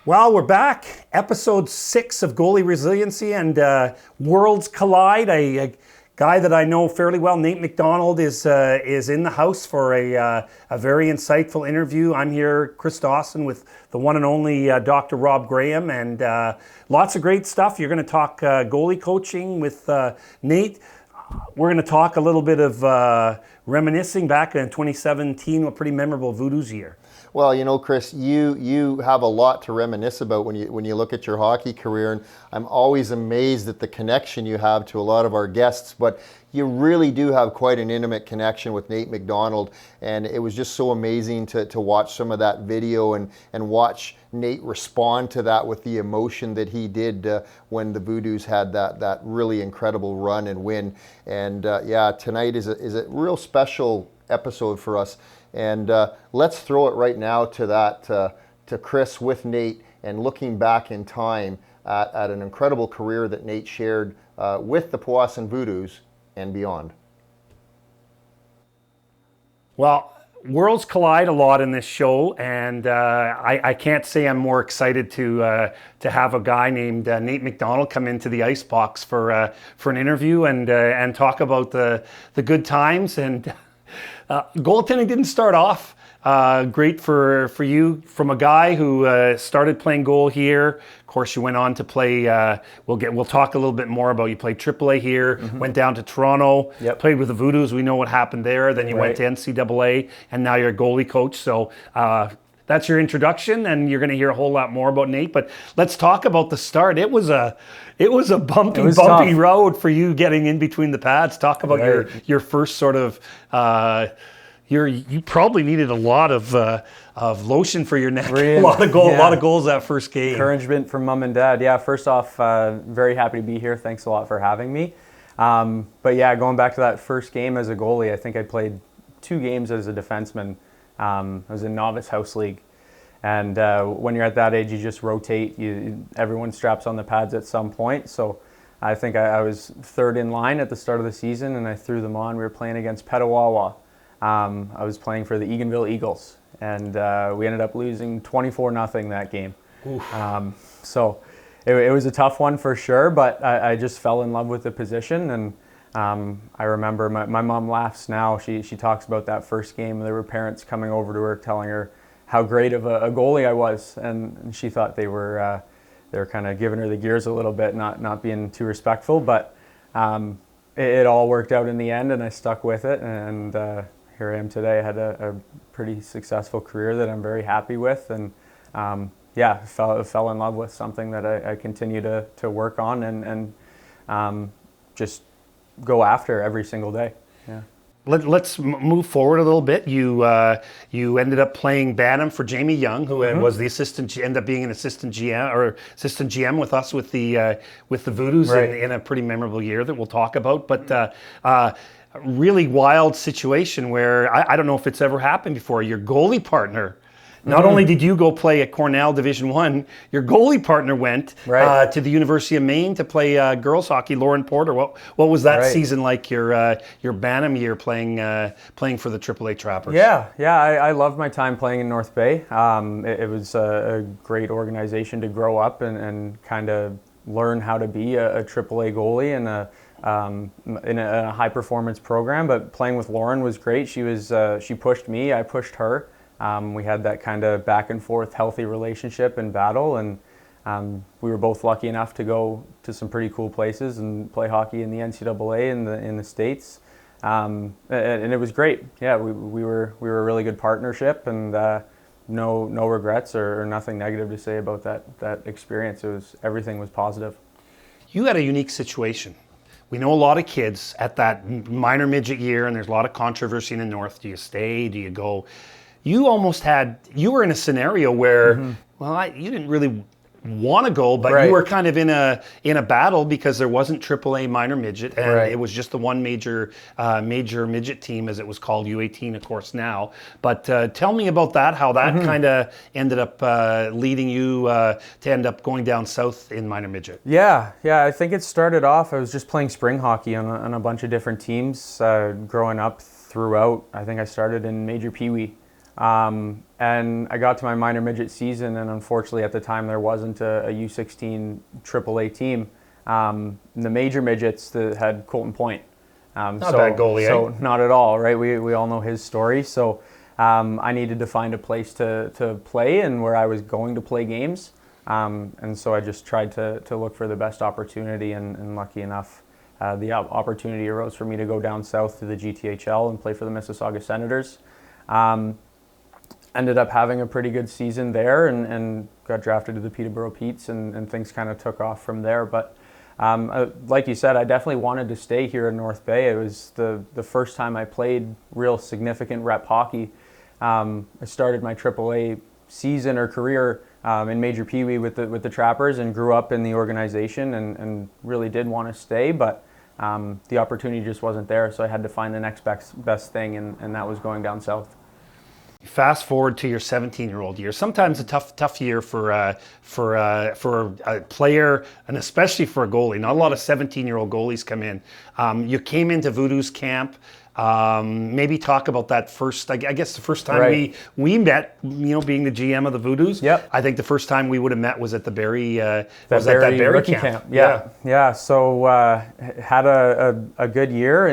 Well, we're back. Episode 6 of Goalie Resiliency and Worlds Collide. A guy that I know fairly well, Nate McDonald, is in the house for a very insightful interview. I'm here, Chris Dawson, with the one and only Dr. Rob Graham, and lots of great stuff. You're going to talk goalie coaching with Nate. We're going to talk a little bit of reminiscing back in 2017, a pretty memorable Voodoos year. Well, you know, Chris, you have a lot to reminisce about when you look at your hockey career, and I'm always amazed at the connection you have to a lot of our guests, but you really do have quite an intimate connection with Nate McDonald, and it was just so amazing to watch some of that video and watch Nate respond to that with the emotion that he did when the Voodoos had that really incredible run and win. And yeah, tonight is a real special episode for us. And let's throw it right now to that, to Chris with Nate and looking back in time at an incredible career that Nate shared with the Powassan Voodoos and beyond. Well, worlds collide a lot in this show, and I can't say I'm more excited to have a guy named Nate McDonald come into the Ice Boox for an interview and talk about the good times. And goaltending didn't start off great for you, from a guy who started playing goal here. Of course, you went on to play. We'll talk a little bit more about. You played AAA here, went down to Toronto, played with the Voodoos. We know what happened there. Then you went to NCAA, and now you're a goalie coach. So that's your introduction, and you're going to hear a whole lot more about Nate. But let's talk about the start. It was a bumpy road for you getting in between the pads. Talk about your first sort of. You probably needed a lot of lotion for your neck. Really? A lot of goals that first game. Encouragement from mom and dad. Yeah, first off, very happy to be here. Thanks a lot for having me. But yeah, going back to that first game as a goalie, I think I played 2 games as a defenseman. I was in novice house league. And when you're at that age, you just rotate. Everyone straps on the pads at some point. So I think I was 3rd in line at the start of the season, and I threw them on. We were playing against Petawawa. I was playing for the Eganville Eagles, and we ended up losing 24-0 that game. So it was a tough one for sure, but I just fell in love with the position. And I remember my mom laughs now. She talks about that first game. There were parents coming over to her telling her how great of a goalie I was, and she thought they were kind of giving her the gears a little bit, not being too respectful. But it all worked out in the end, and I stuck with it. And here I am today. I had a pretty successful career that I'm very happy with, and yeah, fell in love with something that I continue to work on and just go after every single day. Yeah. Let's move forward a little bit. You ended up playing Bantam for Jamie Young, who was the ended up being an assistant GM with us with the Voodoos in a pretty memorable year that we'll talk about. But a really wild situation where I don't know if it's ever happened before. Your goalie partner, not only did you go play at Cornell Division I, your goalie partner went to the University of Maine to play girls hockey. Lauren Porter. What was that season like? Your Bantam year playing for the AAA Trappers. Yeah. I loved my time playing in North Bay. It was a great organization to grow up and kind of learn how to be a AAA goalie and in a high performance program. But playing with Lauren was great. She pushed me, I pushed her. We had that kind of back and forth healthy relationship and battle, and we were both lucky enough to go to some pretty cool places and play hockey in the NCAA in the States, and it was great. Yeah, we were a really good partnership, and no regrets or nothing negative to say about that experience. Everything was positive. You had a unique situation. We know a lot of kids at that minor midget year, and there's a lot of controversy in the North. Do you stay? Do you go? You were in a scenario where, you didn't really want to go, but you were kind of in a battle because there wasn't AAA minor midget, and it was just the one major midget team, as it was called, U18, of course, now. But tell me about that, how that kind of ended up leading you to end up going down south in minor midget. Yeah, I think it started off, I was just playing spring hockey on a bunch of different teams growing up throughout. I think I started in Major Pee Wee. And I got to my minor midget season, and unfortunately at the time there wasn't a U16 AAA team. The major midgets that had Colton Point. Not bad goalie, so eh? not at all, right? We all know his story. So I needed to find a place to play and where I was going to play games. And so I just tried to look for the best opportunity, and lucky enough, the opportunity arose for me to go down south to the GTHL and play for the Mississauga Senators. Ended up having a pretty good season there, and got drafted to the Peterborough Petes, and things kind of took off from there. But like you said, I definitely wanted to stay here in North Bay. It was the first time I played real significant rep hockey. I started my AAA season or career in Major Pee Wee with the Trappers, and grew up in the organization, and really did want to stay, but the opportunity just wasn't there, so I had to find the next best thing, and that was going down south. Fast forward to your 17-year-old year. Sometimes a tough year for a player, and especially for a goalie. Not a lot of 17-year-old goalies come in. You came into Voodoos camp. Maybe talk about that first. I guess the first time Right. we met. Being the GM of the Voodoos. Yep. I think the first time we would have met was at the Barrie. That Barrie rookie camp. Yeah. So had a good year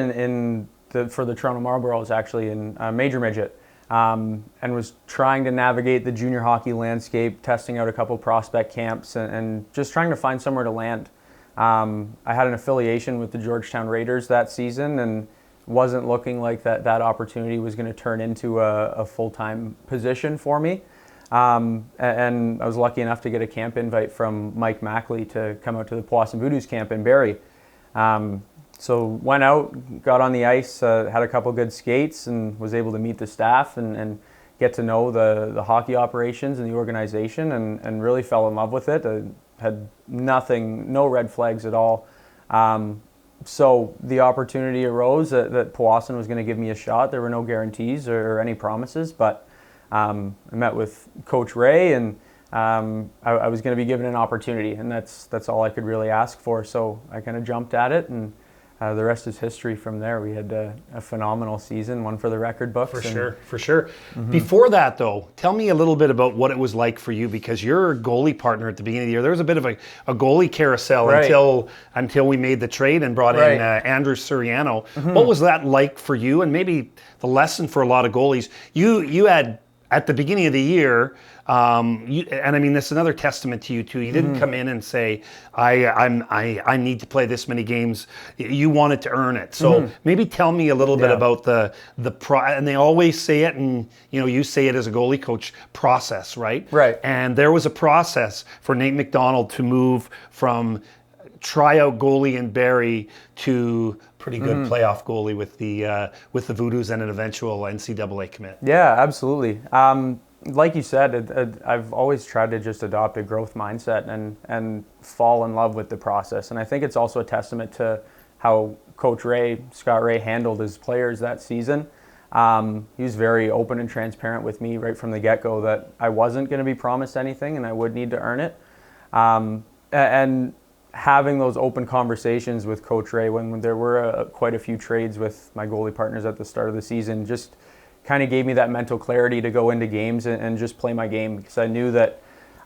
for the Toronto Marlboros, actually, in Major Midget. And was trying to navigate the junior hockey landscape, testing out a couple prospect camps, and just trying to find somewhere to land. I had an affiliation with the Georgetown Raiders that season, and wasn't looking like that opportunity was going to turn into a full-time position for me. And I was lucky enough to get a camp invite from Mike Mackley to come out to the Powassan Voodoos camp in Barrie. So went out, got on the ice, had a couple good skates, and was able to meet the staff and get to know the hockey operations and the organization, and really fell in love with it. I had no red flags at all. So the opportunity arose that Powassan was going to give me a shot. There were no guarantees or any promises, but I met with Coach Ray, and I was going to be given an opportunity, and that's all I could really ask for. So I kind of jumped at it, and the rest is history from there. We had a phenomenal season, one for the record books. For sure. Mm-hmm. Before that, though, tell me a little bit about what it was like for you, because your goalie partner at the beginning of the year, there was a bit of a goalie carousel until we made the trade and brought in Andrew Serano. Mm-hmm. What was that like for you, and maybe the lesson for a lot of goalies? You had, at the beginning of the year, and I mean, this is another testament to you too. You didn't come in and say, I need to play this many games. You wanted to earn it. So maybe tell me a little bit about the and they always say it, and you say it as a goalie coach, process, right? Right. And there was a process for Nate McDonald to move from tryout goalie in Barrie to pretty good playoff goalie with the Voodoos and an eventual NCAA commit. Yeah, absolutely. Like you said, I've always tried to just adopt a growth mindset and fall in love with the process. And I think it's also a testament to how Coach Scott Ray, handled his players that season. He was very open and transparent with me right from the get-go that I wasn't going to be promised anything and I would need to earn it. And having those open conversations with Coach Ray when there were quite a few trades with my goalie partners at the start of the season just kind of gave me that mental clarity to go into games and just play my game, because I knew that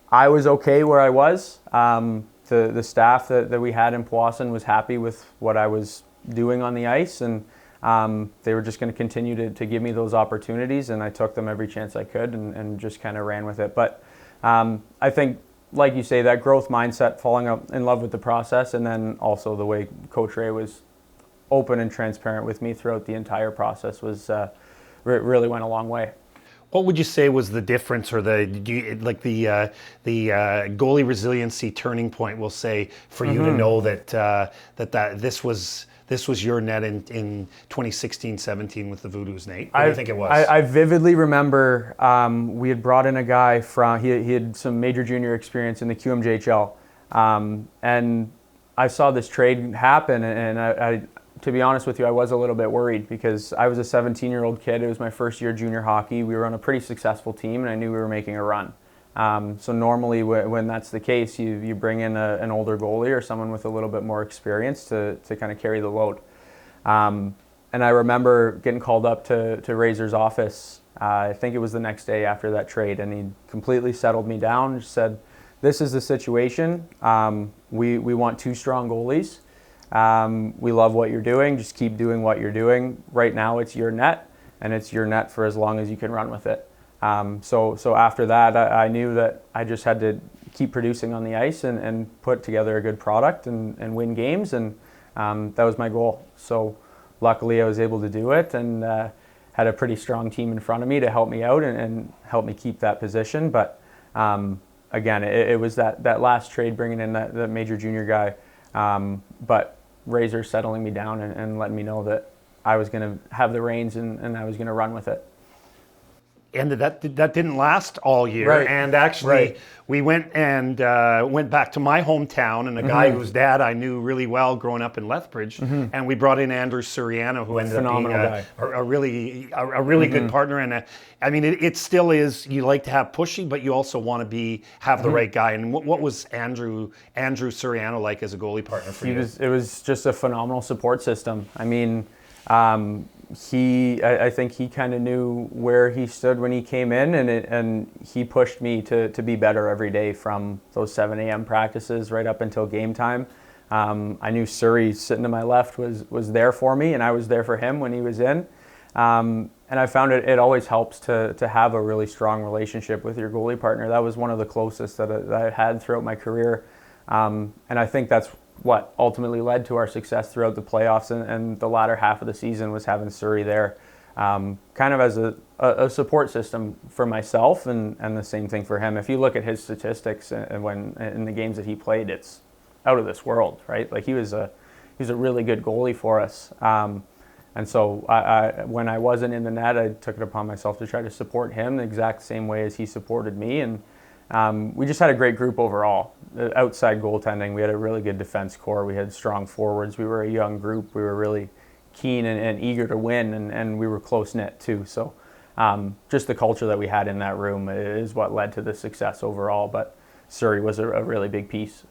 I was okay where I was. The staff that we had in Powassan was happy with what I was doing on the ice, and they were just going to continue to give me those opportunities, and I took them every chance I could and just kind of ran with it. But I think, like you say, that growth mindset, falling in love with the process, and then also the way Coach Ray was open and transparent with me throughout the entire process was really went a long way. What would you say was the difference, or the goalie resiliency turning point, we'll say, for you to know that this was your net in 2016-17 with the Voodoos, Nate? What do you think it was? I vividly remember we had brought in a guy from, he had some major junior experience in the QMJHL, and I saw this trade happen, and I to be honest with you, I was a little bit worried, because I was a 17-year-old kid. It was my first year junior hockey. We were on a pretty successful team, and I knew we were making a run. So normally when that's the case, you bring in an older goalie or someone with a little bit more experience to kind of carry the load. I remember getting called up to Razor's office. I think it was the next day after that trade, and he completely settled me down. Just said, "This is the situation. We want 2 strong goalies. We love what you're doing. Just keep doing what you're doing. Right now, it's your net, and it's your net for as long as you can run with it." So after that, I knew that I just had to keep producing on the ice and put together a good product and win games, and that was my goal. So luckily, I was able to do it, and had a pretty strong team in front of me to help me out and help me keep that position. But again, it was that last trade, bringing in that major junior guy, but Razor settling me down and letting me know that I was going to have the reins and I was going to run with it. And that didn't last all year. Right. And actually, we went back to my hometown, and a guy whose dad I knew really well growing up in Lethbridge, and we brought in Andrew Serano, who ended up being a really good partner. And I mean, it still is. You like to have pushy, but you also want to have the right guy. And what was Andrew Serano like as a goalie partner for you? It was just a phenomenal support system. I mean, I think he kind of knew where he stood when he came in, and he pushed me to be better every day from those 7 a.m. practices right up until game time. I knew Surrey sitting to my left was there for me, and I was there for him when he was in. And I found it always helps to have a really strong relationship with your goalie partner. That was one of the closest that I had throughout my career. And I think that's what ultimately led to our success throughout the playoffs and the latter half of the season, was having Surrey there kind of as a support system for myself, and the same thing for him. If you look at his statistics and when in the games that he played, it's out of this world, right? Like he was a really good goalie for us. And so when I wasn't in the net, I took it upon myself to try to support him the exact same way as he supported me. And we just had a great group overall. Outside goaltending, we had a really good defense core. We had strong forwards. We were a young group. We were really keen and eager to win, and we were close-knit too. So just the culture that we had in that room is what led to the success overall. But Surrey was a really big piece.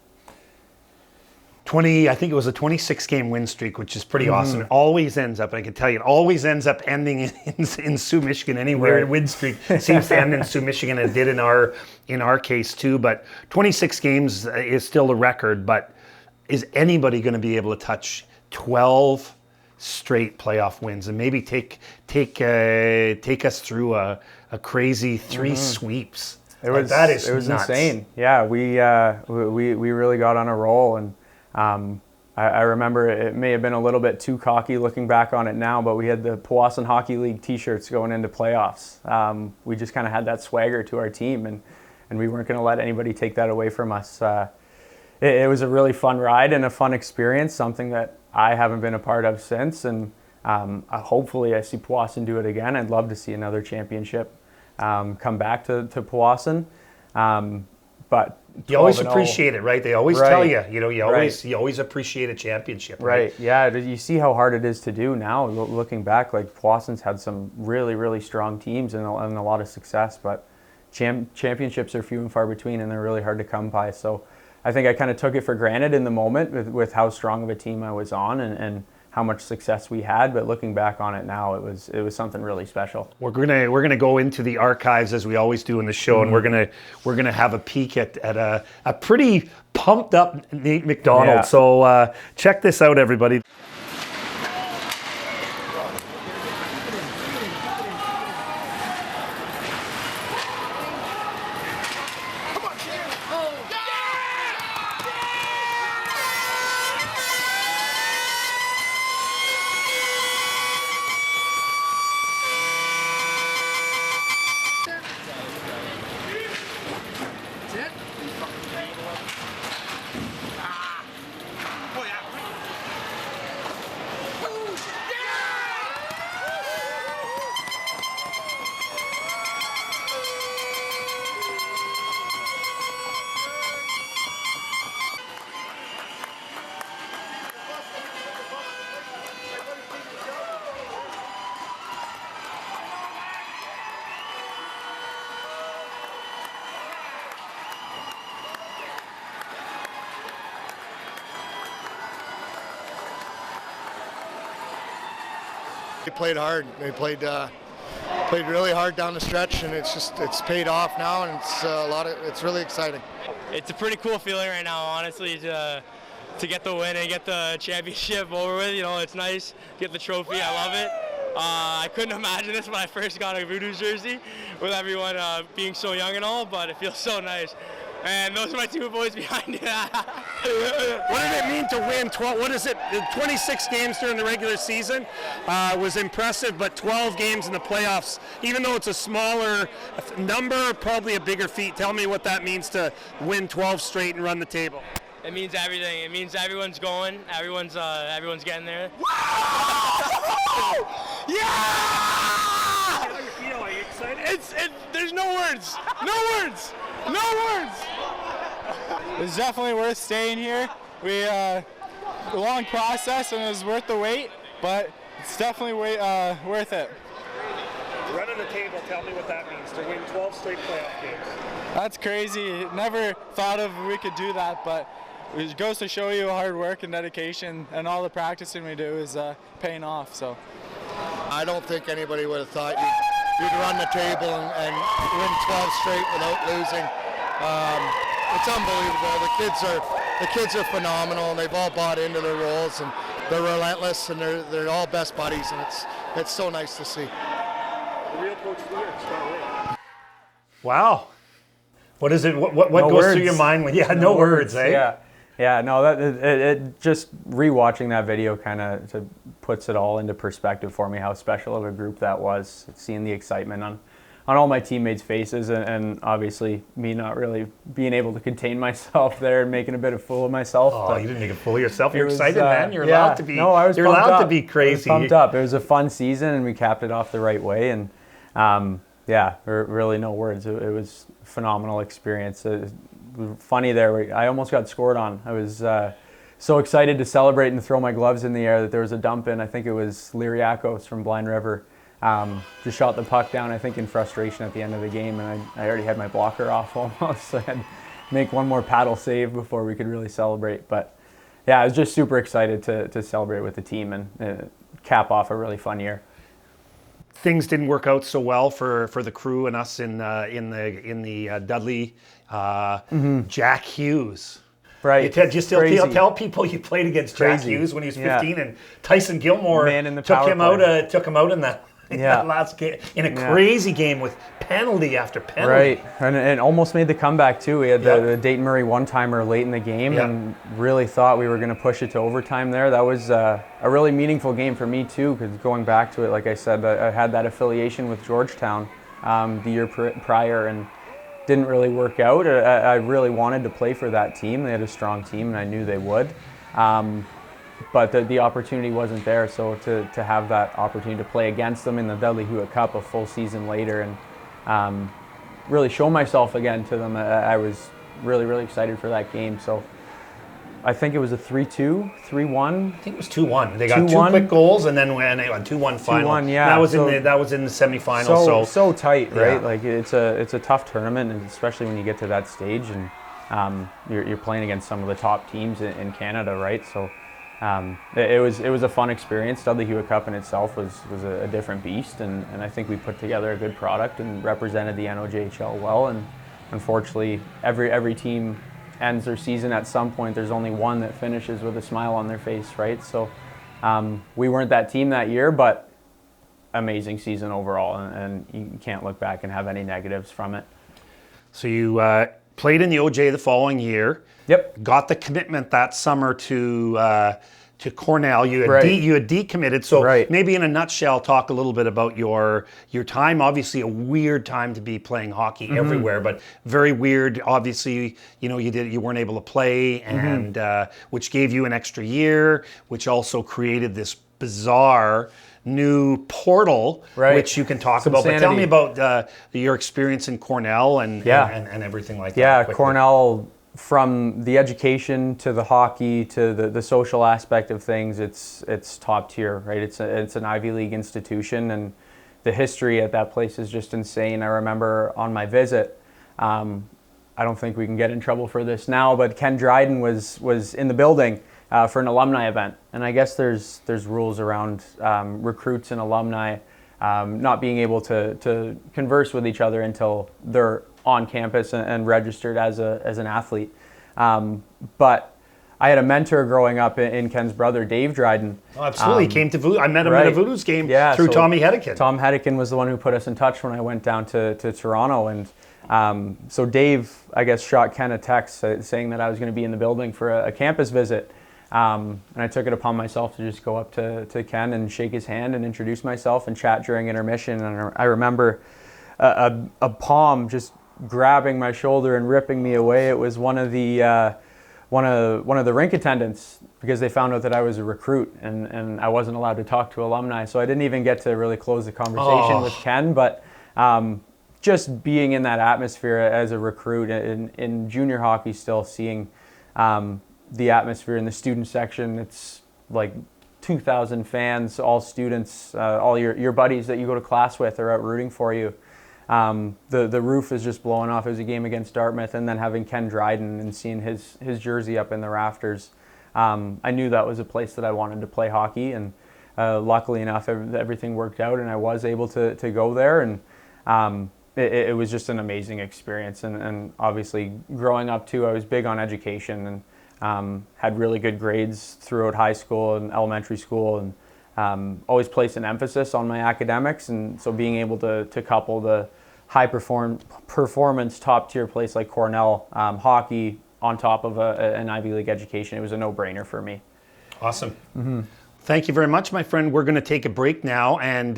I think it was a 26-game win streak, which is pretty awesome. It always ends up, I can tell you, it always ends up ending in Sioux, Michigan. Anywhere win streak seems to end in Sioux, Michigan. It did in our case too. But 26 games is still a record. But is anybody going to be able to touch 12 straight playoff wins and maybe take us through a crazy 3 sweeps? It was nuts. Insane. Yeah, we really got on a roll, and I remember it may have been a little bit too cocky looking back on it now, but we had the Powassan Hockey League t-shirts going into playoffs. We just kind of had that swagger to our team, and we weren't going to let anybody take that away from us. It was a really fun ride and a fun experience, something that I haven't been a part of since, and hopefully I see Powassan do it again. I'd love to see another championship come back to Powassan. But you always appreciate it, right? They always tell you, you always appreciate a championship, right? Yeah, you see how hard it is to do now. Looking back, like Powassan's had some really, really strong teams and a lot of success, but championships are few and far between, and they're really hard to come by. So I think I kind of took it for granted in the moment with how strong of a team I was on and how much success we had, but looking back on it now, it was something really special. We're gonna go into the archives as we always do in the show, and we're gonna have a peek at a pretty pumped up Nate McDonald. Yeah. So check this out, everybody. played hard. They played really hard down the stretch, and it's paid off now, and it's really exciting. It's a pretty cool feeling right now, honestly, to get the win and get the championship over with. You know, it's nice, get the trophy. I love it. I couldn't imagine this when I first got a Voodoos jersey, with everyone being so young and all, but it feels so nice. And those are my two boys behind it. What did it mean to win 12? What is it? 26 games during the regular season was impressive, but 12 games in the playoffs, even though it's a smaller number, probably a bigger feat. Tell me what that means to win 12 straight and run the table. It means everything. It means everyone's going. Everyone's getting there. Yeah! How do you feel? Are you excited? There's no words. No words. No words. It's definitely worth staying here. A long process, and it was worth the wait, but it's definitely worth it. Running the table, tell me what that means to win 12 straight playoff games. That's crazy. Never thought of we could do that, but it goes to show you hard work and dedication, and all the practicing we do is paying off. So I don't think anybody would have thought you'd run the table and win 12 straight without losing. It's unbelievable. The kids are phenomenal, and they've all bought into their roles, and they're relentless, and they're all best buddies, and it's so nice to see. The real coach of the year, Scott. Wow. What is it? What No goes words. through your mind when? Yeah, no words, eh? Yeah. No, that it just rewatching that video kind of puts it all into perspective for me. How special of a group that was. Seeing the excitement on all my teammates' faces, and obviously me not really being able to contain myself there and making a bit of fool of myself. Oh, But you didn't make a fool of yourself. You're it was, excited, man. You're allowed to be. No, I was. You're pumped allowed up. to be crazy. I was pumped up. It was a fun season, and we capped it off the right way. And really no words. It was a phenomenal experience. Funny there, I almost got scored on. I was so excited to celebrate and throw my gloves in the air that there was a dump in. I think it was Liriakos from Blind River. Just shot the puck down, I think, in frustration at the end of the game, and I already had my blocker off almost, so I had to make one more paddle save before we could really celebrate. But yeah, I was just super excited to celebrate with the team and cap off a really fun year. Things didn't work out so well for the crew and us in the Dudley. Jack Hughes. Right. You tell people you played against Jack Hughes when he was 15, and Tyson Gilmore took him out in that last game in a crazy game with penalty after penalty. Right, and almost made the comeback too. We had the Dayton Murray one-timer late in the game, and really thought we were going to push it to overtime there. That was a really meaningful game for me too, because going back to it, like I said, I had that affiliation with Georgetown the year prior, and didn't really work out. I really wanted to play for that team. They had a strong team, and I knew they would. But the opportunity wasn't there, so to have that opportunity to play against them in the Dudley H Cup a full season later and really show myself again to them, I was really, really excited for that game. So I think it was a 3-2, 3-1. I think it was 2-1. They got 2-1. two quick goals, and then went 2-1 final. 2-1, yeah. That was in the semifinal. So tight, right? Yeah. Like it's a tough tournament, and especially when you get to that stage, and you're playing against some of the top teams in Canada, right? So it was a fun experience. Dudley H Cup in itself was a different beast, and I think we put together a good product and represented the NOJHL well. And unfortunately, every team ends their season at some point. There's only one that finishes with a smile on their face, right? So we weren't that team that year, but amazing season overall, and you can't look back and have any negatives from it. So you played in the OJ the following year. Yep. Got the commitment that summer to Cornell. You had decommitted. So maybe in a nutshell, talk a little bit about your time. Obviously, a weird time to be playing hockey everywhere, but very weird. Obviously, you weren't able to play, and which gave you an extra year, which also created this bizarre new portal, which you can talk about. But tell me about your experience in Cornell and everything like that. Yeah, Cornell. From the education to the hockey to the social aspect of things, it's top tier, right? It's an Ivy League institution, and the history at that place is just insane. I remember on my visit, I don't think we can get in trouble for this now, but Ken Dryden was in the building for an alumni event. And I guess there's rules around recruits and alumni not being able to converse with each other until they're on campus and registered as an athlete. But I had a mentor growing up in Ken's brother, Dave Dryden. Oh, absolutely. He came to Voodoos. I met him at a Voodoos game through so Tommy Hedican. Tom Hedican was the one who put us in touch when I went down to Serano. And so Dave, I guess, shot Ken a text saying that I was going to be in the building for a campus visit. And I took it upon myself to just go up to Ken and shake his hand and introduce myself and chat during intermission. And I remember a palm just grabbing my shoulder and ripping me away. It was one of the one of the rink attendants, because they found out that I was a recruit and I wasn't allowed to talk to alumni. So I didn't even get to really close the conversation with Ken. But just being in that atmosphere as a recruit in junior hockey, still seeing the atmosphere in the student section, it's like 2,000 fans, all students, all your buddies that you go to class with are out rooting for you. The roof is just blowing off. It was a game against Dartmouth, and then having Ken Dryden and seeing his jersey up in the rafters, I knew that was a place that I wanted to play hockey, and luckily enough, everything worked out, and I was able to go there, and it was just an amazing experience. And obviously, growing up too, I was big on education and had really good grades throughout high school and elementary school, and always placed an emphasis on my academics. And so being able to couple the high performance top tier place like Cornell, hockey on top of an Ivy League education, it was a no-brainer for me. Awesome. Mm-hmm. Thank you very much, my friend. We're going to take a break now, and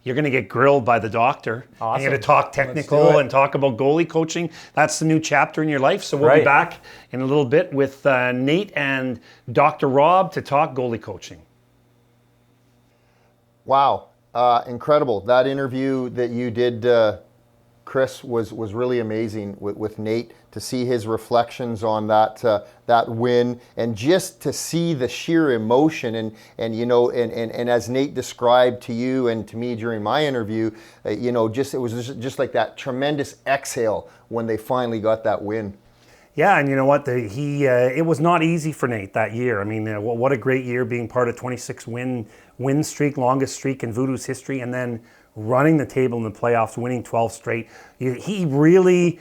you're going to get grilled by the doctor. Awesome. I'm going to talk technical and talk about goalie coaching. That's the new chapter in your life. So we'll be back in a little bit with Nate and Dr. Rob to talk goalie coaching. Wow, incredible. That interview that you did, Chris, was really amazing with Nate, to see his reflections on that win, and just to see the sheer emotion and you know, and as Nate described to you and to me during my interview, you know, it was just like that tremendous exhale when they finally got that win. Yeah, and you know what? It was not easy for Nate that year. I mean, what a great year, being part of 26 win streak, longest streak in Voodoos history, and then running the table in the playoffs, winning 12 straight. He really,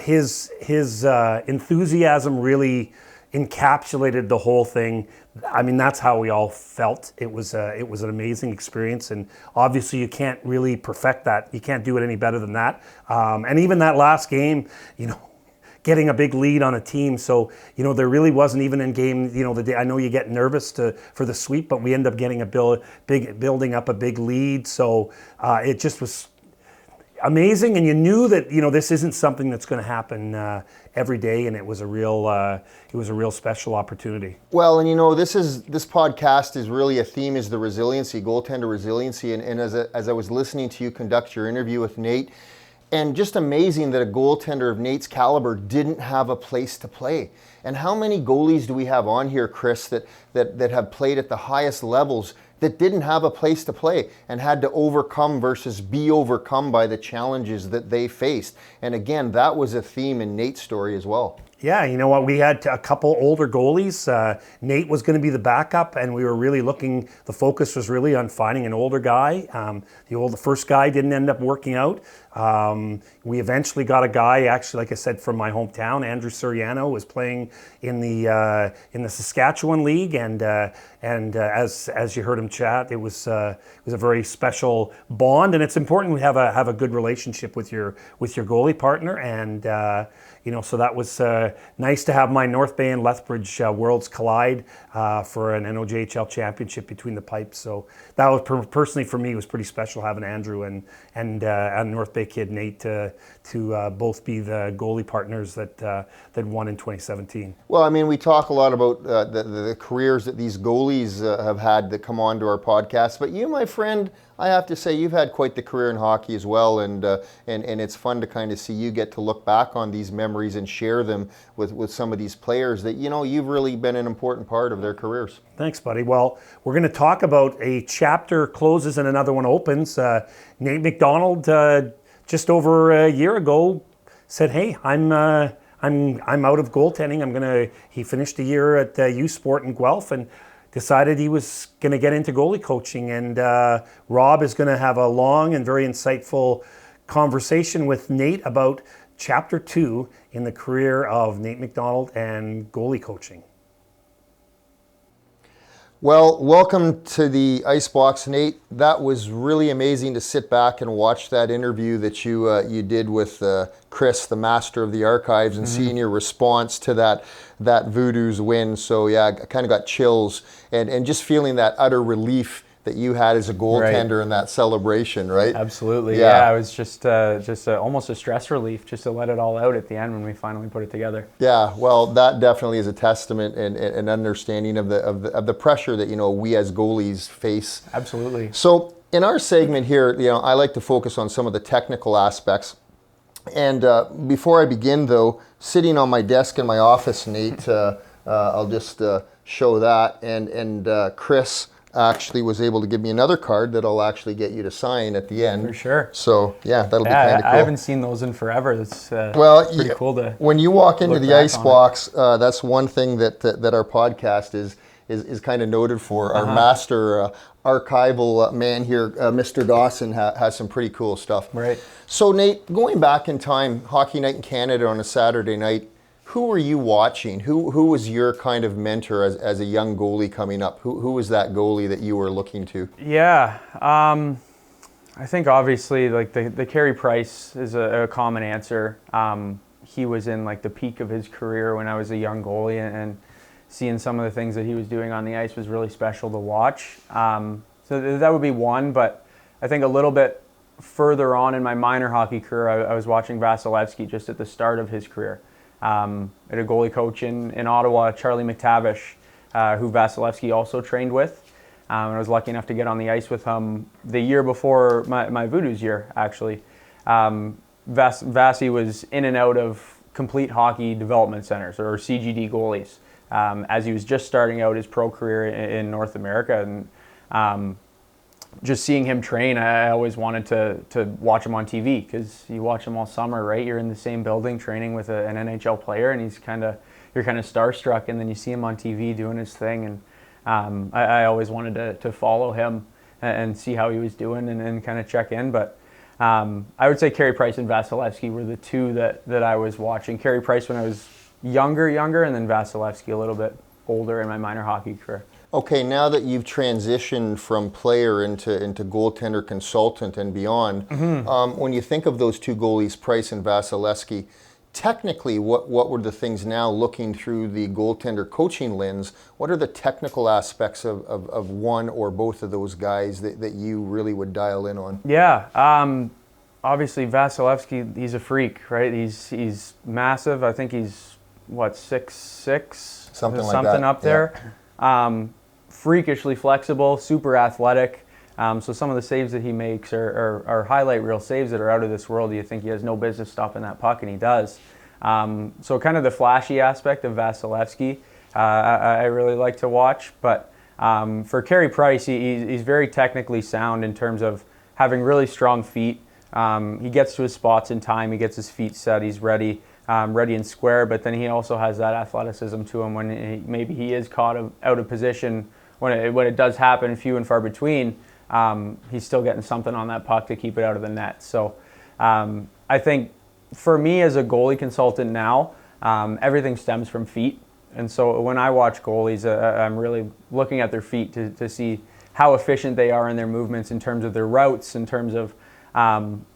his enthusiasm really encapsulated the whole thing. I mean, that's how we all felt. It was an amazing experience, and obviously you can't really perfect that. You can't do it any better than that. And even that last game, you know, getting a big lead on a team. So, you know, there really wasn't even in game, you know, the day. I know you get nervous for the sweep, but we end up getting building up a big lead. So it just was amazing. And you knew that, you know, this isn't something that's going to happen every day. And it was a real special opportunity. Well, and you know, this podcast is really, a theme is the resiliency, goaltender resiliency. And as I was listening to you conduct your interview with Nate, and just amazing that a goaltender of Nate's caliber didn't have a place to play. And how many goalies do we have on here, Chris, that have played at the highest levels that didn't have a place to play and had to overcome versus be overcome by the challenges that they faced? And again, that was a theme in Nate's story as well. Yeah, you know what? We had a couple older goalies. Nate was going to be the backup, and we were really looking. The focus was really on finding an older guy. The first guy didn't end up working out. We eventually got a guy, actually, like I said, from my hometown. Andrew Serano was playing in the Saskatchewan League, and as you heard him chat, it was a very special bond, and it's important we have a good relationship with your goalie partner, and you know, so that was nice to have my North Bay and Lethbridge worlds collide for an NOJHL Championship between the pipes. So that was personally for me, it was pretty special having Andrew and North Bay kid Nate to both be the goalie partners that won in 2017. Well, I mean, we talk a lot about the careers that these goalies have had that come on to our podcast, but you, my friend, I have to say you've had quite the career in hockey as well, and it's fun to kind of see you get to look back on these memories and share them with some of these players that, you know, you've really been an important part of their careers. Thanks, buddy. Well, we're going to talk about a chapter closes and another one opens. Nate McDonald, just over a year ago, said, "Hey, I'm I'm out of goaltending. He finished a year at U Sport in Guelph and decided he was going to get into goalie coaching. And Rob is going to have a long and very insightful conversation with Nate about Chapter 2 in the career of Nate McDonald and goalie coaching. Well, welcome to the Ice Boox, Nate. That was really amazing to sit back and watch that interview that you did with Chris, the master of the archives, and seeing your response to that Voodoos win. So yeah, I kind of got chills and just feeling that utter relief that you had as a goaltender in that celebration, right? Absolutely. Yeah, it was just almost a stress relief just to let it all out at the end when we finally put it together. Yeah, well, that definitely is a testament and an understanding of the pressure that we as goalies face. Absolutely. So in our segment here, I like to focus on some of the technical aspects. And before I begin, though, sitting on my desk in my office, Nate, I'll just show that. And Chris actually was able to give me another card that I'll actually get you to sign at the end. For sure. So yeah, that'll be kind of cool. I haven't seen those in forever. That's pretty cool to. When you walk into the Ice Boox, that's one thing that our podcast is kind of noted for. Our master archival man here, Mr. Dawson, has some pretty cool stuff. Right. So Nate, going back in time, Hockey Night in Canada on a Saturday night, who were you watching? Who was your kind of mentor as a young goalie coming up? Who was that goalie that you were looking to? Yeah, I think obviously like the Carey Price is a common answer. He was in like the peak of his career when I was a young goalie, and seeing some of the things that he was doing on the ice was really special to watch. So that would be one, but I think a little bit further on in my minor hockey career, I was watching Vasilevsky just at the start of his career. At a goalie coach in Ottawa, Charlie McTavish, who Vasilevsky also trained with. I was lucky enough to get on the ice with him the year before my Voodoos year, actually. Vasi was in and out of complete hockey development centers, or CGD goalies, as he was just starting out his pro career in North America. And just seeing him train, I always wanted to watch him on TV, because you watch him all summer, right? You're in the same building training with an NHL player, and you're kind of starstruck, and then you see him on TV doing his thing, and I always wanted to follow him and see how he was doing and kind of check in. But I would say Carey Price and Vasilevsky were the two that I was watching. Carey Price when I was younger, and then Vasilevsky a little bit older in my minor hockey career. Okay, now that you've transitioned from player into goaltender consultant and beyond, when you think of those two goalies, Price and Vasilevsky, technically, what were the things now looking through the goaltender coaching lens? What are the technical aspects of one or both of those guys that you really would dial in on? Yeah, obviously Vasilevsky, he's a freak, right? He's massive. I think he's 6'6", something like that. Up there. Yeah. Freakishly flexible, super athletic. So some of the saves that he makes are highlight reel saves that are out of this world. You think he has no business stopping that puck, and he does. So kind of the flashy aspect of Vasilevsky, I really like to watch. But for Carey Price, he's very technically sound in terms of having really strong feet. He gets to his spots in time. He gets his feet set. He's ready and square. But then he also has that athleticism to him when maybe he is caught out of position. When it does happen, few and far between, he's still getting something on that puck to keep it out of the net. So I think for me as a goalie consultant now, everything stems from feet. And so when I watch goalies, I'm really looking at their feet to see how efficient they are in their movements in terms of their routes, in terms of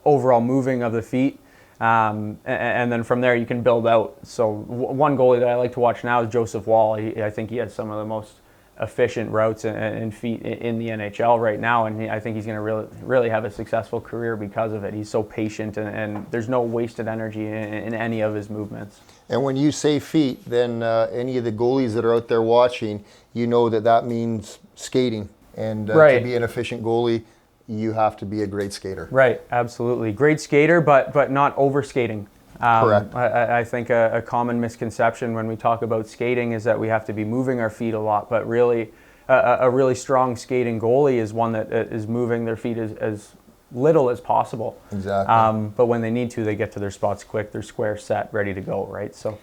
overall moving of the feet. And then from there you can build out. So one goalie that I like to watch now is Joseph Wall. I think he has some of the most efficient routes and feet in the NHL right now, and I think he's going to really have a successful career because of it. He's so patient, and there's no wasted energy in any of his movements. And when you say feet, then any of the goalies that are out there watching, you know that means skating. And right. To be an efficient goalie, you have to be a great skater. Right, absolutely. Great skater, but not over skating. Correct. I think a common misconception when we talk about skating is that we have to be moving our feet a lot, but really a really strong skating goalie is one that is moving their feet as little as possible. Exactly. But when they need to, they get to their spots quick. They're square, set, ready to go, right? So,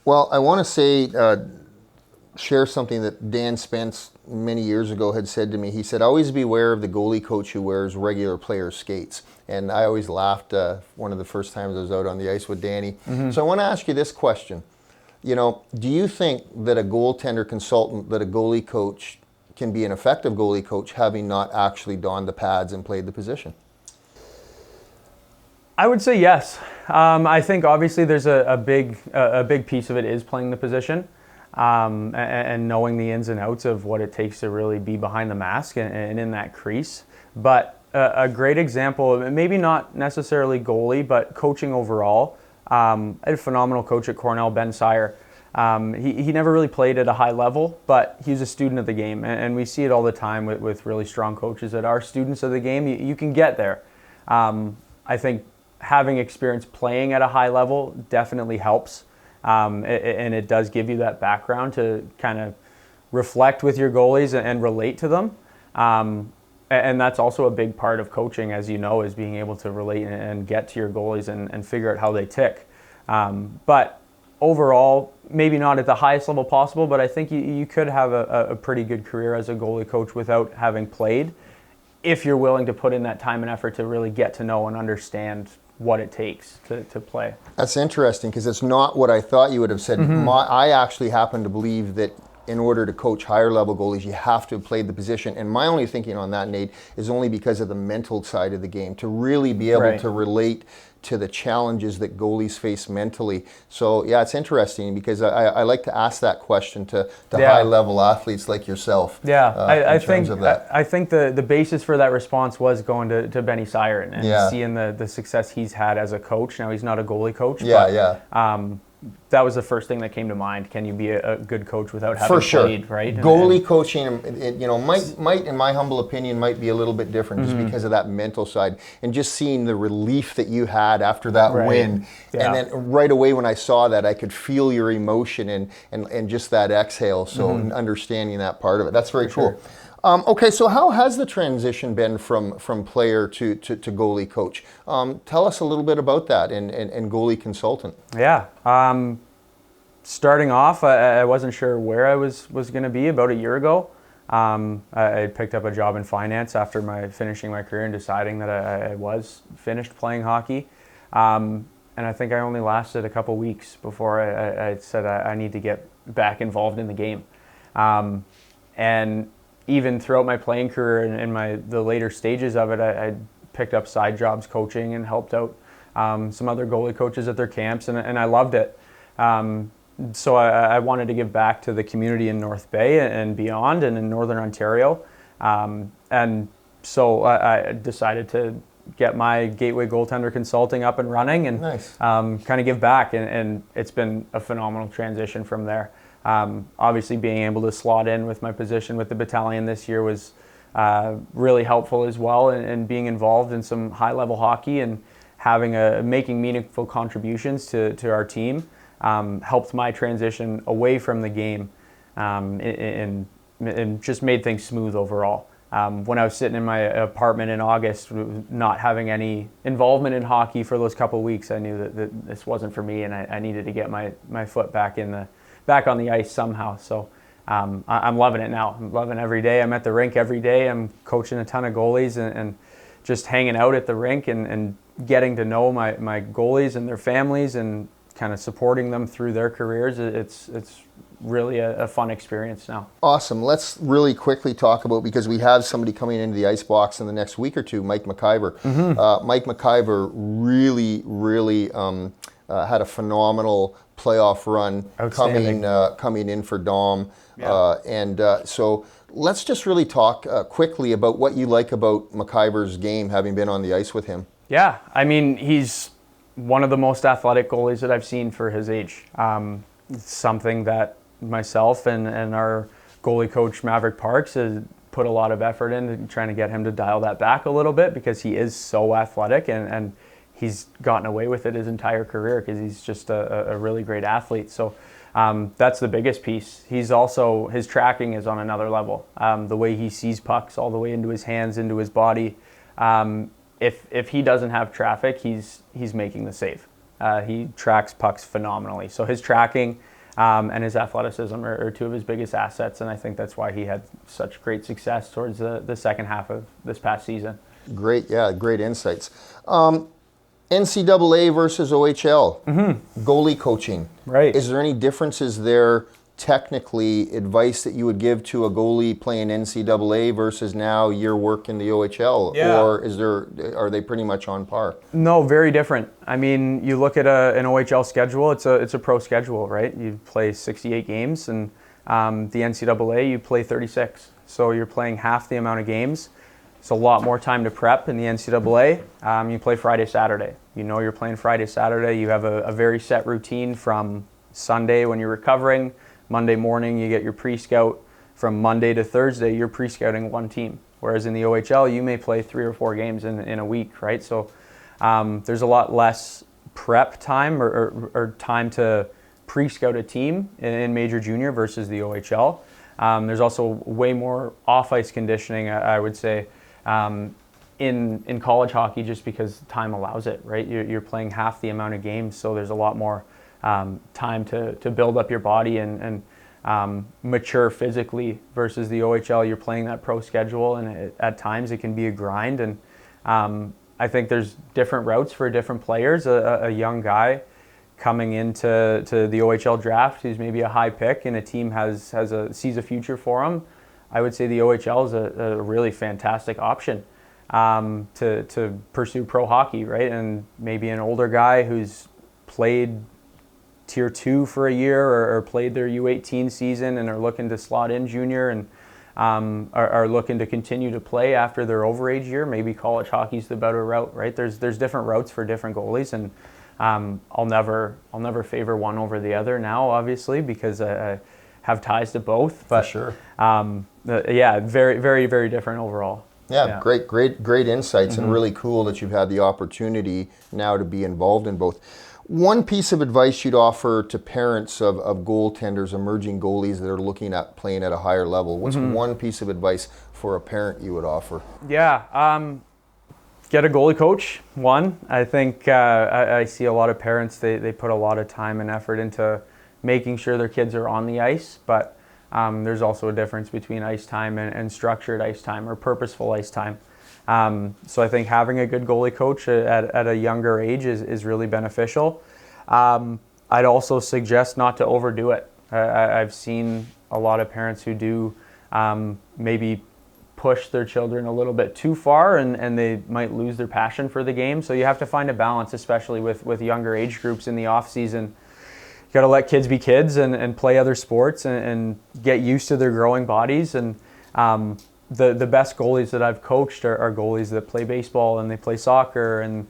Well, I want to say, share something that Dan Spence many years ago had said to me. He said, always beware of the goalie coach who wears regular player skates. And I always laughed one of the first times I was out on the ice with Danny. So I want to ask you this question. You know, do you think that a goaltender consultant, that a goalie coach can be an effective goalie coach having not actually donned the pads and played the position? I would say yes. I think obviously there's a big piece of it is playing the position. And knowing the ins and outs of what it takes to really be behind the mask and in that crease. But a great example, maybe not necessarily goalie, but coaching overall. I had a phenomenal coach at Cornell, Ben Sire. He never really played at a high level, but he was a student of the game. And we see it all the time with really strong coaches that are students of the game. You can get there. I think having experience playing at a high level definitely helps. And it does give you that background to kind of reflect with your goalies and relate to them. And that's also a big part of coaching, as you know, is being able to relate and get to your goalies and figure out how they tick. But overall, maybe not at the highest level possible, but I think you could have a pretty good career as a goalie coach without having played, if you're willing to put in that time and effort to really get to know and understand what it takes to play. That's interesting, because it's not what I thought you would have said. I actually happen to believe that in order to coach higher level goalies, you have to have played the position. And my only thinking on that, Nate, is only because of the mental side of the game, to really be able to relate to the challenges that goalies face mentally. So yeah, it's interesting, because I like to ask that question to high level athletes like yourself. Yeah, I think the basis for that response was going to Benny Sire and seeing the success he's had as a coach. Now he's not a goalie coach. That was the first thing that came to mind. Can you be a good coach without having played, right? Goalie coaching, might, in my humble opinion, might be a little bit different just because of that mental side. And just seeing the relief that you had after that win. Yeah. And then right away when I saw that, I could feel your emotion and just that exhale. So understanding that part of it. That's very cool. Okay, so how has the transition been from player to goalie coach? Tell us a little bit about that and goalie consultant. Yeah, starting off, I wasn't sure where I was going to be about a year ago. I picked up a job in finance after finishing my career and deciding that I was finished playing hockey. And I think I only lasted a couple weeks before I said I need to get back involved in the game. And even throughout my playing career and the later stages of it, I picked up side jobs coaching and helped out some other goalie coaches at their camps, and I loved it. So I wanted to give back to the community in North Bay and beyond, and in Northern Ontario. And so I decided to get my Gateway Goaltender Consulting up and running and kind of give back, and it's been a phenomenal transition from there. Obviously being able to slot in with my position with the battalion this year was really helpful as well, and being involved in some high-level hockey and making meaningful contributions to our team helped my transition away from the game and just made things smooth overall. When I was sitting in my apartment in August, not having any involvement in hockey for those couple of weeks, I knew that this wasn't for me, and I needed to get my foot back on the ice somehow. So I'm loving it now. I'm loving every day. I'm at the rink every day. I'm coaching a ton of goalies and just hanging out at the rink and getting to know my goalies and their families and kind of supporting them through their careers. It's really a fun experience now. Awesome. Let's really quickly talk about, because we have somebody coming into the Ice Boox in the next week or two, Mike McIver. Mike McIver really had a phenomenal playoff run coming in for Dom. So let's just really talk quickly about what you like about McIver's game, having been on the ice with him. Yeah, I mean, he's one of the most athletic goalies that I've seen for his age. It's something that myself and our goalie coach, Maverick Parks, has put a lot of effort into trying to get him to dial that back a little bit, because he is so athletic and he's gotten away with it his entire career because he's just a really great athlete. So that's the biggest piece. He's also, his tracking is on another level. The way he sees pucks all the way into his hands, into his body, If he doesn't have traffic, he's making the save. He tracks pucks phenomenally. So his tracking and his athleticism are two of his biggest assets, and I think that's why he had such great success towards the second half of this past season. Great insights. NCAA versus OHL, goalie coaching. Right. Is there any differences there technically, advice that you would give to a goalie playing NCAA versus now your work in the OHL? Yeah. Or are they pretty much on par? No, very different. I mean, you look at an OHL schedule, it's a pro schedule, right? You play 68 games, and the NCAA, you play 36. So you're playing half the amount of games. It's a lot more time to prep in the NCAA. You play Friday, Saturday. You know you're playing Friday, Saturday. You have a very set routine from Sunday when you're recovering. Monday morning, you get your pre-scout. From Monday to Thursday, you're pre-scouting one team. Whereas in the OHL, you may play 3 or 4 games in a week, right? So there's a lot less prep time or time to pre-scout a team in Major Junior versus the OHL. There's also way more off-ice conditioning, I would say, in college hockey, just because time allows it, right? You're playing half the amount of games, so there's a lot more time to build up your body and mature physically versus the OHL. You're playing that pro schedule, and at times it can be a grind. And I think there's different routes for different players. A young guy coming into the OHL draft who's maybe a high pick and a team sees a future for him, I would say the OHL is a really fantastic option to pursue pro hockey, right? And maybe an older guy who's played Tier 2 for a year or played their U18 season and are looking to slot in junior and are looking to continue to play after their overage year. Maybe college hockey's the better route, right? There's different routes for different goalies, and I'll never favor one over the other now, obviously, because I have ties to both. But for sure. Yeah, very, very, very different overall. Yeah. Great insights, and really cool that you've had the opportunity now to be involved in both. One piece of advice you'd offer to parents of goaltenders, emerging goalies that are looking at playing at a higher level, what's one piece of advice for a parent you would offer? Yeah, get a goalie coach, one. I think I see a lot of parents, they put a lot of time and effort into making sure their kids are on the ice, but there's also a difference between ice time and structured ice time or purposeful ice time. So I think having a good goalie coach at a younger age is really beneficial. I'd also suggest not to overdo it. I've seen a lot of parents who do maybe push their children a little bit too far, and they might lose their passion for the game. So you have to find a balance, especially with younger age groups in the off season. You got to let kids be kids and play other sports and get used to their growing bodies. And the best goalies that I've coached are goalies that play baseball and they play soccer, and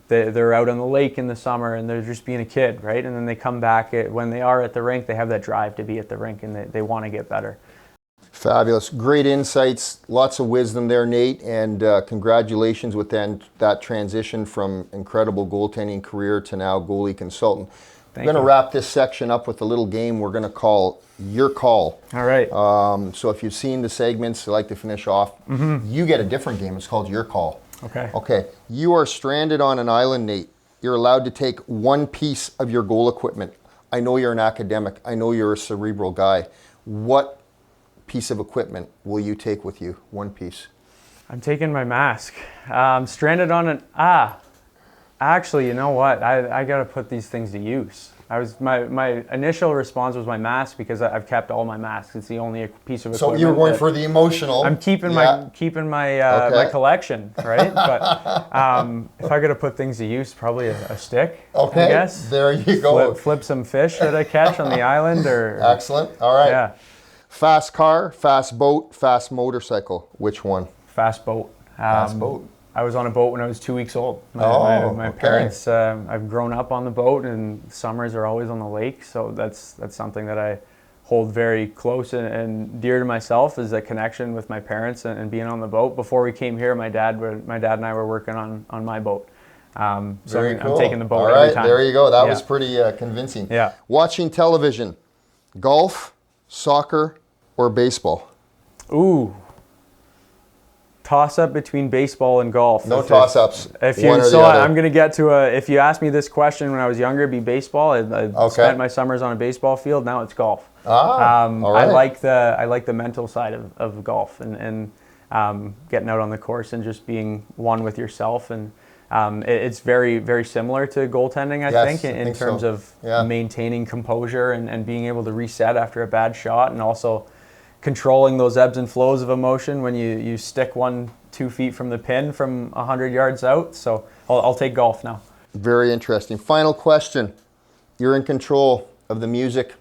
they're out on the lake in the summer and they're just being a kid, right? And then they come back when they are at the rink, they have that drive to be at the rink and they want to get better. Fabulous. Great insights. Lots of wisdom there, Nate, and congratulations with that transition from incredible goaltending career to now goalie consultant. We're going to wrap this section up with a little game we're going to call Your Call. All right. So if you've seen the segments, I like to finish off. You get a different game. It's called Your Call. Okay. Okay. You are stranded on an island, Nate. You're allowed to take one piece of your goal equipment. I know you're an academic. I know you're a cerebral guy. What piece of equipment will you take with you? One piece. I'm taking my mask. Stranded on an... Actually, you know what? I got to put these things to use. My initial response was my mask because I've kept all my masks. It's the only piece of equipment. So you were going for the emotional. I'm keeping my my collection, right? But if I got to put things to use, probably a stick. Okay. I guess. There you go. Flip some fish that I catch on the island, or excellent. All right. Yeah. Fast car, fast boat, fast motorcycle. Which one? Fast boat. Fast boat. I was on a boat when I was 2 weeks old. My parents, I've grown up on the boat, and summers are always on the lake. So that's something that I hold very close and dear to myself, is a connection with my parents and being on the boat. Before we came here, my dad and I were working on my boat. So Very cool. I'm taking the boat All every right, time. there you go. That was pretty convincing. Yeah. Watching television, golf, soccer, or baseball? Ooh. toss-up between baseball and golf. No toss-ups. If one you or the so, other. I'm gonna get to if you asked me this question when I was younger, it'd be baseball. I spent my summers on a baseball field. Now it's golf. All right. I like the mental side of golf and getting out on the course and just being one with yourself. And it's very, very similar to goaltending, I think, in terms of maintaining composure and being able to reset after a bad shot, and also controlling those ebbs and flows of emotion when you stick 1-2 feet from the pin from 100 yards out. So I'll take golf now. Very interesting. Final question. You're in control of the music.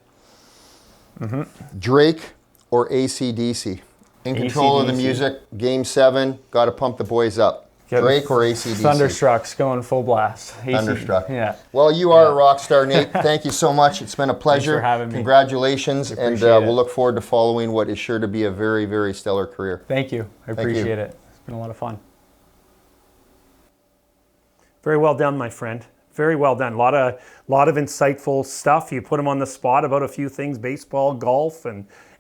Drake or AC/DC? In control of the music. Game 7. Got to pump the boys up. Drake or AC/DC? Thunderstruck's going full blast. Thunderstruck. Yeah. Well, you are a rock star, Nate. Thank you so much. It's been a pleasure. Thanks for having me. Congratulations, and Appreciate it. we'll look forward to following what is sure to be a very, very stellar career. Thank you. I appreciate it. It's been a lot of fun. Very well done, my friend. Very well done. A lot of insightful stuff. You put him on the spot about a few things: baseball, golf,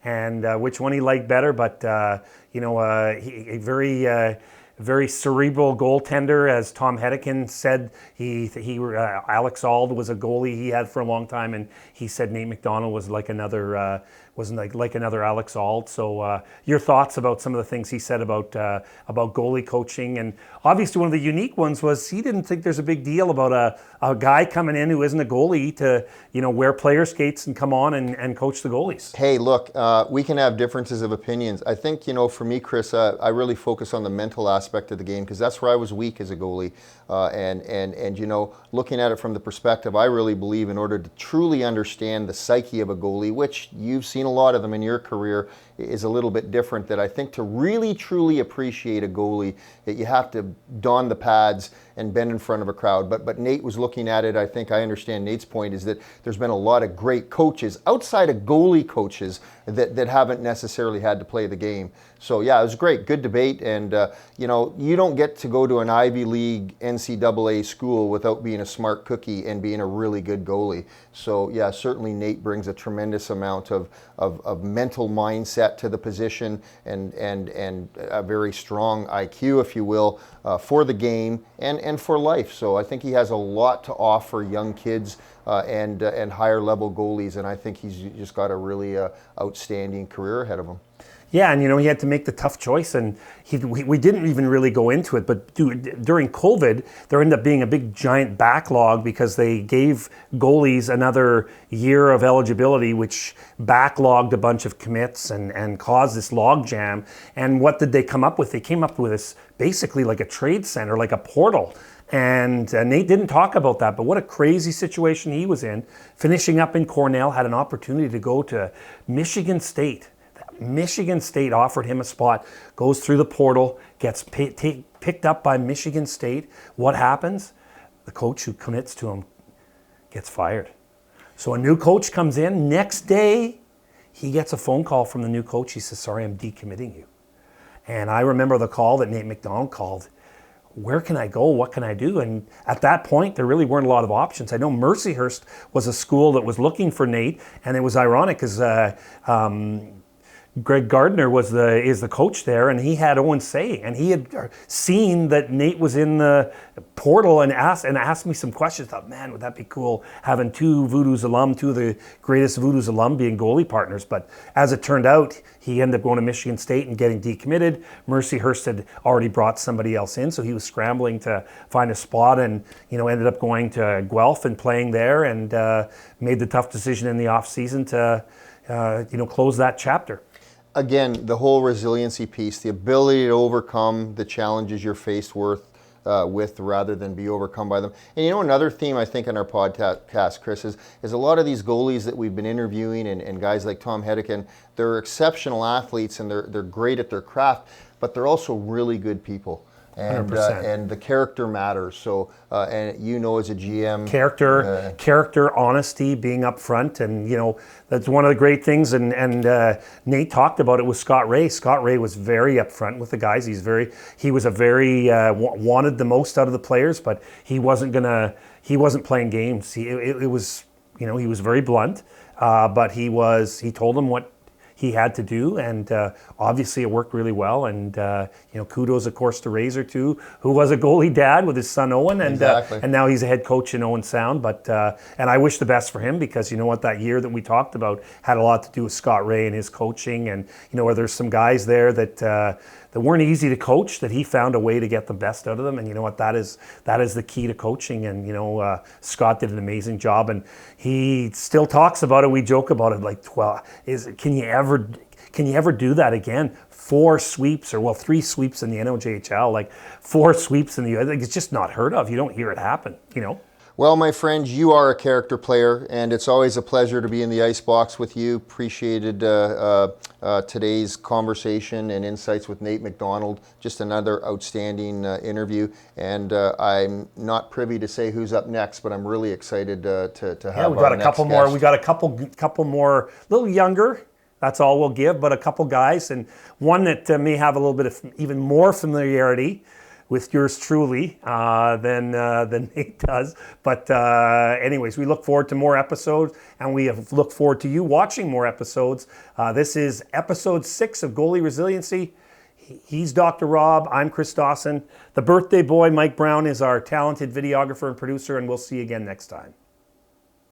and which one he liked better. But he very cerebral goaltender, as Tom Hedican said. Alex Auld was a goalie he had for a long time, and he said Nate McDonald was like another Alex Auld. So your thoughts about some of the things he said about goalie coaching, and obviously one of the unique ones was he didn't think there's a big deal about a guy coming in who isn't a goalie to wear player skates and come on and coach the goalies. Hey, look, we can have differences of opinions. I think, for me, Chris, I really focus on the mental aspect of the game, because that's where I was weak as a goalie. And looking at it from the perspective, I really believe in order to truly understand the psyche of a goalie, which you've seen a lot of them in your career, is a little bit different. That I think to really truly appreciate a goalie, that you have to don the pads and bend in front of a crowd. But Nate was looking at it. I think I understand Nate's point is that there's been a lot of great coaches outside of goalie coaches that haven't necessarily had to play the game. So yeah, it was great, good debate. And you don't get to go to an Ivy League NCAA school without being a smart cookie and being a really good goalie. So yeah, certainly Nate brings a tremendous amount of mental mindset to the position, and a very strong IQ, if you will, for the game and for life. So I think he has a lot to offer young kids and higher level goalies, and I think he's just got a really outstanding career ahead of him. Yeah, and he had to make the tough choice, and we didn't even really go into it, but during COVID, there ended up being a big giant backlog because they gave goalies another year of eligibility, which backlogged a bunch of commits and caused this log jam. And what did they come up with? They came up with this basically like a trade center, like a portal. And Nate didn't talk about that, but what a crazy situation he was in. Finishing up in Cornell, had an opportunity to go to Michigan State. Michigan State offered him a spot, goes through the portal, gets picked up by Michigan State. What happens? The coach who commits to him gets fired. So a new coach comes in. Next day, he gets a phone call from the new coach. He says, "Sorry, I'm decommitting you." And I remember the call that Nate McDonald called. Where can I go? What can I do? And at that point, there really weren't a lot of options. I know Mercyhurst was a school that was looking for Nate, and it was ironic because Greg Gardner is the coach there, and he had Owen Say, and he had seen that Nate was in the portal and asked me some questions. I thought, man, would that be cool having two Voodoos alum, two of the greatest Voodoos alum being goalie partners. But as it turned out, he ended up going to Michigan State and getting decommitted. Mercyhurst had already brought somebody else in, so he was scrambling to find a spot, and ended up going to Guelph and playing there, and made the tough decision in the off season to close that chapter. Again, the whole resiliency piece, the ability to overcome the challenges you're faced with rather than be overcome by them. And another theme I think in our podcast, Chris, is a lot of these goalies that we've been interviewing and guys like Tom Hedican, they're exceptional athletes and they're great at their craft, but they're also really good people. And the character matters. So, and as a GM, character, honesty, being upfront, and that's one of the great things. And Nate talked about it with Scott Ray. Scott Ray was very upfront with the guys. He was a very wanted the most out of the players, but he wasn't playing games. He was very blunt, but he told them what he had to do, and obviously it worked really well. And kudos, of course, to Razor too, who was a goalie dad with his son Owen, and Exactly. and now he's a head coach in Owen Sound. But and I wish the best for him, because you know what, that year that we talked about had a lot to do with Scott Ray and his coaching, and where there's some guys there that weren't easy to coach, that he found a way to get the best out of them. And you know what, that is the key to coaching. And Scott did an amazing job, and he still talks about it. We joke about it, like, can you ever do that again? 4 sweeps, or 3 sweeps in the NOJHL, like 4 sweeps in the, like, it's just not heard of. You don't hear it happen, Well, my friend, you are a character player, and it's always a pleasure to be in the Ice Box with you. Appreciated today's conversation and insights with Nate McDonald. Just another outstanding interview, and I'm not privy to say who's up next, but I'm really excited to have. Yeah, we got a couple more. We got a couple more, a little younger. That's all we'll give, but a couple guys, and one that may have a little bit of even more familiarity with yours truly than Nate does. But anyways, we look forward to more episodes, and we look forward to you watching more episodes. This is episode 6 of Goalie Resiliency. He's Dr. Rob. I'm Chris Dawson. The birthday boy, Mike Brown, is our talented videographer and producer, and we'll see you again next time.